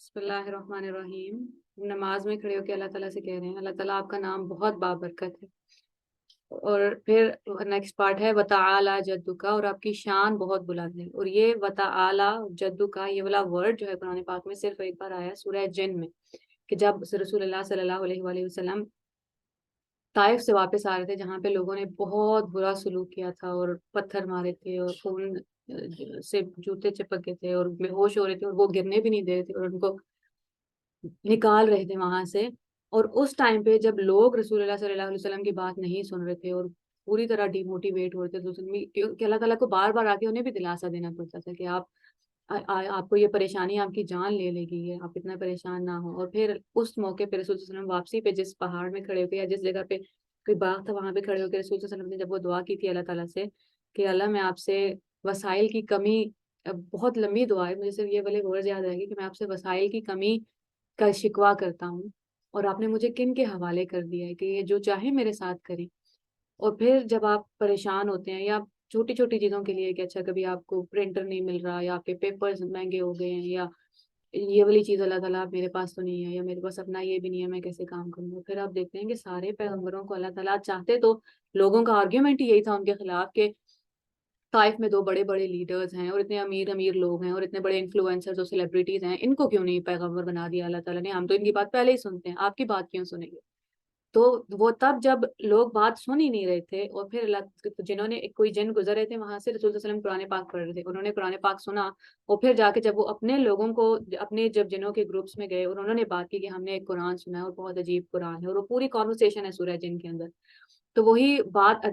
بسم اللہ الرحمن الرحیم۔ نماز میں کھڑے ہو کے اللہ تعالیٰ سے کہہ رہے ہیں اللہ تعالیٰ آپ کا نام بہت بابرکت ہے، اور پھر نیکسٹ پارٹ ہے وتعالی جدک، اور آپ کی شان بہت بلند ہے۔ اور یہ وتعالی جدک یہ والا ورڈ جو ہے قرآن پاک میں صرف ایک بار آیا سورہ جن میں، کہ جب رسول اللہ صلی اللہ علیہ وآلہ وسلم طائف سے واپس آ رہے تھے، جہاں پہ لوگوں نے بہت برا سلوک کیا تھا اور پتھر مارے تھے اور خون سے جوتے چپک گئے تھے اور بے ہوش ہو رہے تھے، اور وہ گرنے بھی نہیں دے رہے تھے اور ان کو نکال رہے تھے وہاں سے۔ اور اس ٹائم پہ جب لوگ رسول اللہ صلی اللہ علیہ وسلم کی بات نہیں سن رہے تھے اور پوری طرح ڈی موٹیویٹ ہو رہے تھے، تو کہ اللہ تعالیٰ کو بار بار آ کے انہیں بھی دلاسا دینا پڑتا تھا کہ آپ کو یہ پریشانی آپ کی جان لے لے گی ہے، آپ اتنا پریشان نہ ہو۔ اور پھر اس موقع پہ رسول صلی اللہ علیہ وسلم واپسی پہ جس پہاڑ میں کھڑے ہو کے یا جس جگہ پہ کوئی باغ تھا وہاں پہ کھڑے ہو کے رسول صلی اللہ علیہ وسلم نے جب وہ دعا کی تھی اللہ تعالیٰ سے کہ اللہ میں آپ سے وسائل کی کمی، بہت لمبی دعا ہے، مجھے صرف یہ والے ورڈ یاد آئے گی کہ میں آپ سے وسائل کی کمی کا شکوہ کرتا ہوں، اور آپ نے مجھے کن کے حوالے کر دیا ہے کہ یہ جو چاہے میرے ساتھ کریں۔ اور پھر جب آپ پریشان ہوتے ہیں یا چھوٹی چھوٹی چیزوں کے لیے کہ اچھا کبھی آپ کو پرنٹر نہیں مل رہا یا آپ کے پیپرز مہنگے ہو گئے ہیں، یا یہ والی چیز اللہ تعالیٰ میرے پاس تو نہیں ہے، یا میرے پاس اپنا یہ بھی نہیں ہے، میں کیسے کام کروں؟ پھر آپ دیکھتے ہیں کہ سارے پیغمبروں کو اللہ تعالیٰ چاہتے تو لوگوں کا آرگیومنٹ ہی یہی تھا ان کے خلاف کہ طائف میں دو بڑے بڑے لیڈرز ہیں اور اتنے امیر امیر لوگ ہیں اور اتنے بڑے انفلوئنسرز اور سیلیبریٹیز ہیں، ان کو کیوں نہیں پیغمبر بنا دیا اللہ تعالیٰ نے؟ ہم تو ان کی بات پہلے ہی سنتے ہیں، آپ کی بات کیوں سنیں گے؟ تو وہ تب جب لوگ بات سن ہی نہیں رہے تھے، اور پھر اللہ جنہوں نے کوئی جن گزر رہے تھے وہاں سے رسول صلی اللہ علیہ وسلم قرآن پاک پڑھ رہے تھے، انہوں نے قرآن پاک سنا، اور پھر جا کے جب وہ اپنے لوگوں کو اپنے جب جنوں کے گروپس میں گئے اور انہوں نے بات کی کہ ہم نے ایک قرآن سنا ہے اور بہت عجیب قرآن ہے، اور وہ پوری کانورسیشن ہے سورہ جن کے اندر، تو وہی بات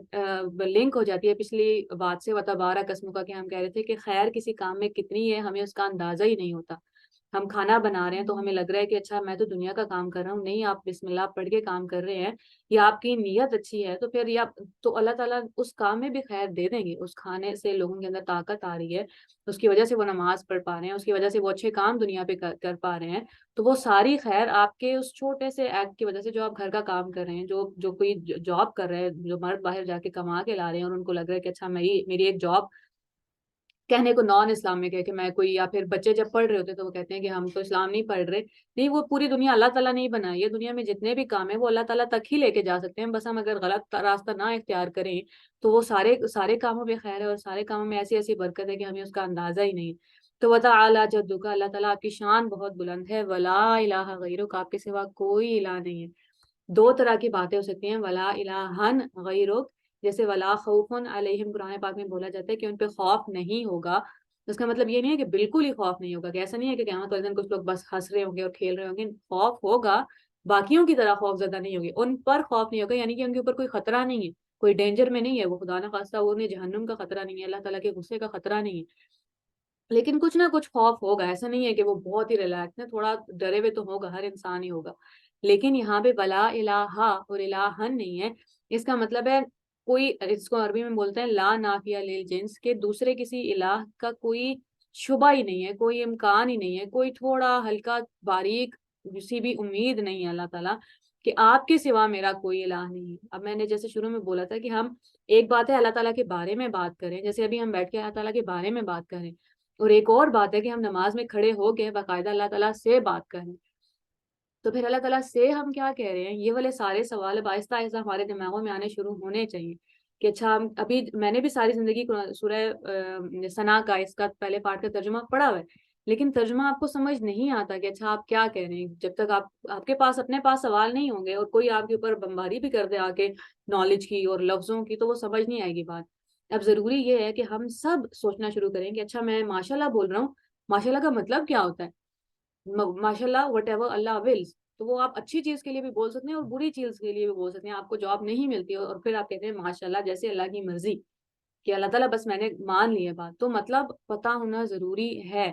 لنک ہو جاتی ہے پچھلی بات سے وتبارک اسمک کا، کہ ہم کہہ رہے تھے کہ خیر کسی کام میں کتنی ہے ہمیں اس کا اندازہ ہی نہیں ہوتا۔ ہم کھانا بنا رہے ہیں تو ہمیں لگ رہا ہے کہ اچھا میں تو دنیا کا کام کر رہا ہوں، نہیں، آپ بسم اللہ پڑھ کے کام کر رہے ہیں یا آپ کی نیت اچھی ہے تو پھر یا تو اللہ تعالیٰ اس کام میں بھی خیر دے دیں گے۔ اس کھانے سے لوگوں کے اندر طاقت آ رہی ہے، اس کی وجہ سے وہ نماز پڑھ پا رہے ہیں، اس کی وجہ سے وہ اچھے کام دنیا پہ کر پا رہے ہیں، تو وہ ساری خیر آپ کے اس چھوٹے سے ایکٹ کی وجہ سے، جو آپ گھر کا کام کر رہے ہیں، جو کوئی جاب کر رہے ہیں، جو مرد باہر جا کے کما کے لا رہے ہیں اور ان کو لگ رہا ہے کہ اچھا میری ایک جاب کہنے کو نان اسلامک ہے کہ میں کوئی، یا پھر بچے جب پڑھ رہے ہوتے ہیں تو وہ کہتے ہیں کہ ہم تو اسلام نہیں پڑھ رہے، نہیں، وہ پوری دنیا اللہ تعالیٰ نہیں بنائی ہے، دنیا میں جتنے بھی کام ہیں وہ اللہ تعالیٰ تک ہی لے کے جا سکتے ہیں، بس ہم اگر غلط راستہ نہ اختیار کریں تو وہ سارے سارے کاموں میں خیر ہے اور سارے کاموں میں ایسی ایسی برکت ہے کہ ہمیں اس کا اندازہ ہی نہیں۔ تو وتعالی جدک، اللہ تعالیٰ آپ کی شان بہت بلند ہے، ولا الہ غیرک، آپ کے سوا کوئی الہ نہیں ہے۔ دو طرح کی باتیں ہو سکتی ہیں، ولا الہن غیرک، جیسے ولا خوف علیہم قرآن پاک میں بولا جاتا ہے کہ ان پہ خوف نہیں ہوگا، اس کا مطلب یہ نہیں ہے کہ بالکل ہی خوف نہیں ہوگا، کہ ایسا نہیں ہے کہ قیامت والے دن کچھ لوگ بس ہنس رہے ہوں گے اور کھیل رہے ہوں گے، خوف ہوگا، باقیوں کی طرح خوف زدہ نہیں ہوگی، ان پر خوف نہیں ہوگا، یعنی کہ ان کے اوپر کوئی خطرہ نہیں ہے، کوئی ڈینجر میں نہیں ہے، وہ خدا نہ خواستہ انہیں جہنم کا خطرہ نہیں ہے، اللہ تعالیٰ کے غصے کا خطرہ نہیں ہے، لیکن کچھ نہ کچھ خوف ہوگا، ایسا نہیں ہے کہ وہ بہت ہی ریلیکس ہے، تھوڑا ڈرے ہوئے تو ہوگا، ہر انسان ہی ہوگا۔ لیکن یہاں پہ ولا الہ اور الہن نہیں ہے، اس کا مطلب ہے کوئی، اس کو عربی میں بولتے ہیں لا نافیہ للجنس، کے دوسرے کسی الہ کا کوئی شبہ ہی نہیں ہے، کوئی امکان ہی نہیں ہے، کوئی تھوڑا ہلکا باریک سی بھی امید نہیں ہے اللہ تعالیٰ کہ آپ کے سوا میرا کوئی الہ نہیں ہے۔ اب میں نے جیسے شروع میں بولا تھا کہ ہم ایک بات ہے اللہ تعالیٰ کے بارے میں بات کریں، جیسے ابھی ہم بیٹھ کے اللہ تعالیٰ کے بارے میں بات کریں، اور ایک اور بات ہے کہ ہم نماز میں کھڑے ہو کے باقاعدہ اللہ تعالیٰ سے بات کریں۔ تو پھر اللہ تعالیٰ سے ہم کیا کہہ رہے ہیں؟ یہ والے سارے سوال اب آہستہ آہستہ ہمارے دماغوں میں آنے شروع ہونے چاہیے کہ اچھا ہم ابھی، میں نے بھی ساری زندگی سورہ ثنا کا، اس کا پہلے پارٹ کا ترجمہ پڑھا ہوا ہے، لیکن ترجمہ آپ کو سمجھ نہیں آتا کہ اچھا آپ کیا کہہ رہے ہیں، جب تک آپ کے پاس اپنے پاس سوال نہیں ہوں گے اور کوئی آپ کے اوپر بمباری بھی کر دے آ کے نالج کی اور لفظوں کی، تو وہ سمجھ نہیں آئے گی بات۔ اب ضروری یہ ہے کہ ہم سب سوچنا شروع کریں کہ اچھا میں ماشاء اللہ بول رہا ہوں، ماشاء اللہ کا مطلب کیا ہوتا ہے؟ ماشاء اللہ وٹ ایور اللہ ولز، تو وہ آپ اچھی چیز کے لیے بھی بول سکتے ہیں اور بری چیز کے لیے بھی بول سکتے ہیں۔ آپ کو جاب نہیں ملتی اور پھر آپ کہتے ہیں ماشاء اللہ جیسے اللہ کی مرضی، کہ اللہ تعالیٰ بس میں نے مان لی ہے بات، تو مطلب پتہ ہونا ضروری ہے۔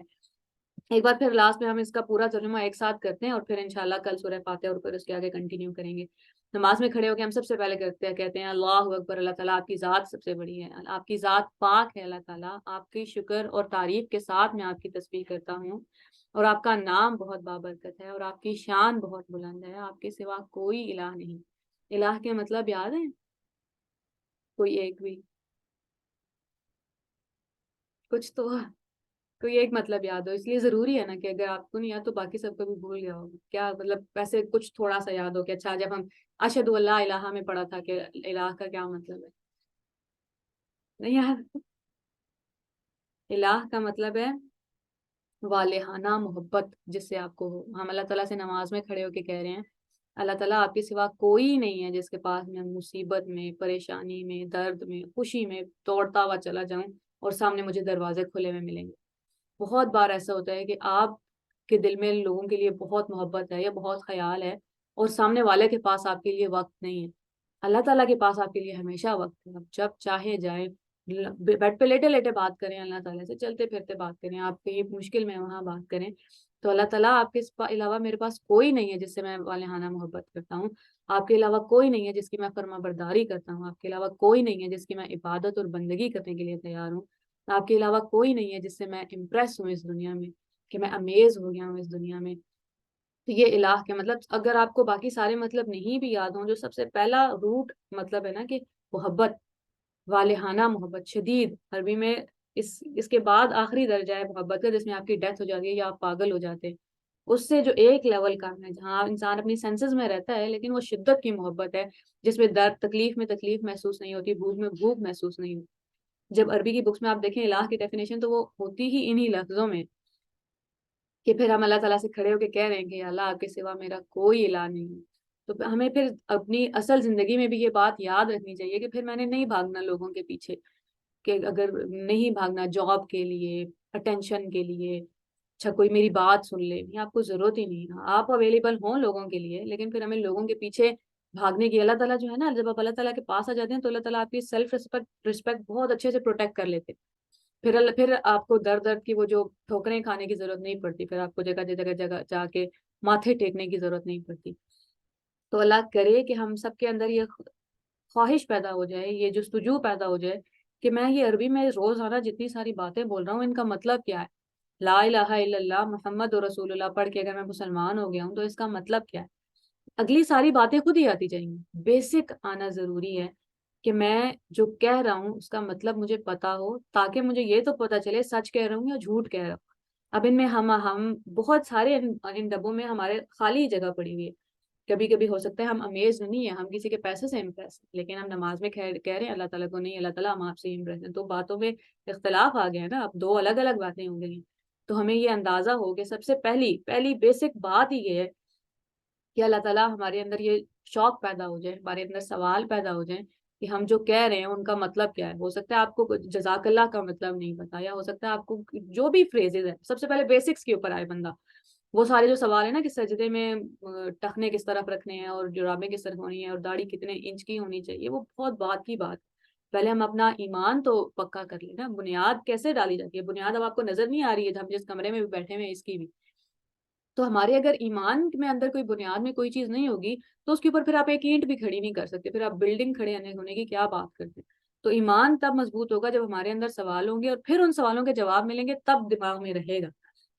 ایک بار پھر لاسٹ میں ہم اس کا پورا ترجمہ ایک ساتھ کرتے ہیں اور پھر انشاءاللہ کل سورہ فاتحہ اور پھر اس کے آگے کنٹینیو کریں گے۔ نماز میں کھڑے ہو کے ہم سب سے پہلے کہتے ہیں اللہ اکبر، اللہ تعالیٰ آپ کی ذات سب سے بڑی ہے، آپ کی ذات پاک ہے، اللہ تعالیٰ آپ کی شکر اور تعریف کے ساتھ میں آپ کی تسبیح کرتا ہوں، اور آپ کا نام بہت بابرکت ہے اور آپ کی شان بہت بلند ہے، آپ کے سوا کوئی الہ نہیں۔ الہ کے مطلب یاد ہے؟ کوئی ایک بھی کچھ تو کوئی ایک مطلب یاد ہو. اس لیے ضروری ہے نا کہ اگر آپ کو نہیں یاد تو باقی سب کو بھی بھول گیا ہوگا. کیا مطلب ویسے کچھ تھوڑا سا یاد ہو کہ اچھا جب ہم اشہد اللہ الہ میں پڑھا تھا کہ الہ کا کیا مطلب ہے؟ نہیں یاد؟ الہ کا مطلب ہے والہانہ محبت جس سے آپ کو ہو. ہم اللہ تعالیٰ سے نماز میں کھڑے ہو کے کہہ رہے ہیں اللہ تعالیٰ آپ کے سوا کوئی نہیں ہے جس کے پاس میں مصیبت میں، پریشانی میں، درد میں، خوشی میں دوڑتا ہوا چلا جاؤں اور سامنے مجھے دروازے کھلے ہوئے ملیں گے. بہت بار ایسا ہوتا ہے کہ آپ کے دل میں لوگوں کے لیے بہت محبت ہے یا بہت خیال ہے اور سامنے والے کے پاس آپ کے لیے وقت نہیں ہے. اللہ تعالیٰ کے پاس آپ کے لیے ہمیشہ وقت ہے. آپ جب چاہے جائیں بیڈ پہ لیٹے لیٹے بات کریں اللہ تعالیٰ سے، چلتے پھرتے بات کریں، آپ کہیں مشکل میں وہاں بات کریں. تو اللہ تعالیٰ آپ کے علاوہ میرے پاس کوئی نہیں ہے جس سے میں والہانہ محبت کرتا ہوں. آپ کے علاوہ کوئی نہیں ہے جس کی میں فرما برداری کرتا ہوں. آپ کے علاوہ کوئی نہیں ہے جس کی میں عبادت اور بندگی کرنے کے لیے تیار ہوں. آپ کے علاوہ کوئی نہیں ہے جس سے میں امپریس ہوں اس دنیا میں، کہ میں امیز ہو گیا ہوں اس دنیا میں. تو یہ الہ کے مطلب اگر آپ کو باقی سارے مطلب نہیں بھی یاد ہوں، جو سب سے پہلا روٹ مطلب ہے نا کہ محبت، والہانہ محبت شدید عربی میں اس کے بعد آخری درجہ ہے محبت کا جس میں آپ کی ڈیتھ ہو جاتی ہے یا آپ پاگل ہو جاتے ہیں. اس سے جو ایک لیول کا ہے جہاں انسان اپنی سینسز میں رہتا ہے لیکن وہ شدت کی محبت ہے جس میں درد تکلیف میں تکلیف محسوس نہیں ہوتی، بھوک میں بھوک محسوس نہیں ہوتی. جب عربی کی بکس میں آپ دیکھیں الہ کی ڈیفینیشن تو وہ ہوتی ہی انہی لفظوں میں کہ پھر ہم اللہ تعالیٰ سے کھڑے ہو کے کہہ رہے ہیں کہ اللہ آپ کے سوا میرا کوئی الہ نہیں ہے. تو ہمیں پھر اپنی اصل زندگی میں بھی یہ بات یاد رکھنی چاہیے کہ پھر میں نے نہیں بھاگنا لوگوں کے پیچھے، کہ اگر نہیں بھاگنا جاب کے لیے، اٹینشن کے لیے، اچھا کوئی میری بات سن لے، نہیں آپ کو ضرورت ہی نہیں ہے. آپ اویلیبل ہوں لوگوں کے لیے لیکن پھر ہمیں لوگوں کے پیچھے بھاگنے کی. اللہ تعالیٰ جو ہے نا جب آپ اللہ تعالیٰ کے پاس آ جاتے ہیں تو اللہ تعالیٰ آپ کی سیلف رسپیکٹ بہت اچھے سے پروٹیکٹ کر لیتے. پھر آپ کو درد درد کی وہ جو ٹھوکریں کھانے کی ضرورت نہیں پڑتی، پھر آپ کو جگہ جگہ جگہ جا کے ماتھے ٹیکنے کی ضرورت نہیں پڑتی. تو اللہ کرے کہ ہم سب کے اندر یہ خواہش پیدا ہو جائے، یہ جستجو پیدا ہو جائے کہ میں یہ عربی میں روزانہ جتنی ساری باتیں بول رہا ہوں ان کا مطلب کیا ہے. لا الہ الا اللہ محمد رسول اللہ پڑھ کے اگر میں مسلمان ہو گیا ہوں تو اس کا مطلب کیا ہے. اگلی ساری باتیں خود ہی آتی جائیں گی. بیسک آنا ضروری ہے کہ میں جو کہہ رہا ہوں اس کا مطلب مجھے پتا ہو تاکہ مجھے یہ تو پتا چلے سچ کہہ رہا ہوں یا جھوٹ کہہ رہا ہوں. اب ان میں ہم بہت سارے ان ڈبوں میں ہمارے خالی جگہ پڑی ہوئی ہے. کبھی کبھی ہو سکتا ہے ہم امیز نہیں ہے، ہم کسی کے پیسے سے امپریس ہیں لیکن ہم نماز میں کہہ رہے ہیں اللہ تعالیٰ کو نہیں، اللہ تعالیٰ ہم آپ سے امپریس ہیں. تو باتوں میں اختلاف آ گیا ہے نا، اب دو الگ الگ باتیں ہو گئی ہیں. تو ہمیں یہ اندازہ ہو کہ سب سے پہلی بیسک بات ہی یہ ہے کہ اللہ تعالیٰ ہمارے اندر یہ شوق پیدا ہو جائے، ہمارے اندر سوال پیدا ہو جائیں کہ ہم جو کہہ رہے ہیں ان کا مطلب کیا ہے. ہو سکتا ہے آپ کو جزاک اللہ کا مطلب نہیں پتا، یا ہو سکتا ہے آپ کو جو بھی فریزز ہے سب سے پہلے بیسکس کے اوپر آئے بندہ. وہ سارے جو سوال ہے نا کہ سجدے میں ٹخنے کس طرف رکھنے ہیں اور جرابیں کس طرف ہونی ہیں اور داڑھی کتنے انچ کی ہونی چاہیے، وہ بہت بات کی بات. پہلے ہم اپنا ایمان تو پکا کر لیں نا. بنیاد کیسے ڈالی جاتی ہے؟ بنیاد اب آپ کو نظر نہیں آ رہی ہے ہم جس کمرے میں بھی بیٹھے ہوئے ہیں اس کی بھی. تو ہمارے اگر ایمان میں اندر کوئی بنیاد میں کوئی چیز نہیں ہوگی تو اس کے اوپر پھر آپ ایک اینٹ بھی کھڑی نہیں کر سکتے، پھر آپ بلڈنگ کھڑے ہونے کی کیا بات کرتے ہیں. تو ایمان تب مضبوط ہوگا جب ہمارے اندر سوال ہوں گے اور پھر ان سوالوں کے جواب ملیں گے تب دماغ میں رہے گا.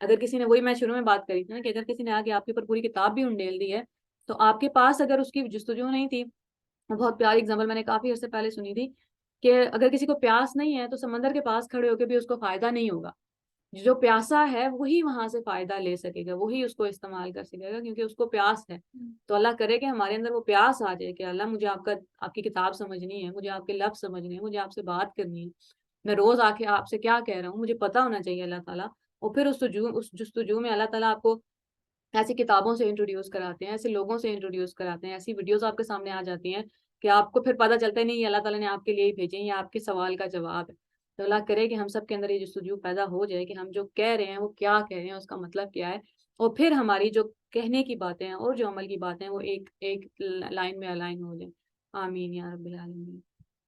اگر کسی نے، وہی میں شروع میں بات کری تھی نا کہ اگر کسی نے آگے آپ کے اوپر پوری کتاب بھی انڈیل دی ہے تو آپ کے پاس اگر اس کی جستجو نہیں تھی. بہت پیاری اگزامپل میں نے کافی عرصے پہلے سنی تھی کہ اگر کسی کو پیاس نہیں ہے تو سمندر کے پاس کھڑے ہو کے بھی اس کو فائدہ نہیں ہوگا. جو پیاسا ہے وہی وہاں سے فائدہ لے سکے گا، وہی اس کو استعمال کر سکے گا کیونکہ اس کو پیاس ہے. تو اللہ کرے کہ ہمارے اندر وہ پیاس آ جائے کہ اللہ مجھے آپ کی کتاب سمجھنی ہے، مجھے آپ کے لفظ سمجھنے ہیں، مجھے آپ سے بات کرنی ہے. میں روز آ کے آپ سے کیا کہہ رہا ہوں مجھے پتا ہونا چاہیے اللہ تعالیٰ. اور پھر اس جستجو میں اللہ تعالیٰ آپ کو ایسی کتابوں سے انٹروڈیوس کراتے ہیں، ایسے لوگوں سے انٹروڈیوس کراتے ہیں، ایسی ویڈیوز آپ کے سامنے آ جاتی ہیں کہ آپ کو پھر پتہ چلتا ہے نہیں اللہ تعالیٰ نے آپ کے لیے ہی بھیجے ہیں، یہ آپ کے سوال کا جواب ہے. تو اللہ کرے کہ ہم سب کے اندر یہ جستجو پیدا ہو جائے کہ ہم جو کہہ رہے ہیں وہ کیا کہہ رہے ہیں، اس کا مطلب کیا ہے. اور پھر ہماری جو کہنے کی باتیں ہیں اور جو عمل کی باتیں ہیں وہ ایک ایک لائن میں الائن ہو جائیں. آمین یا رب العالمین.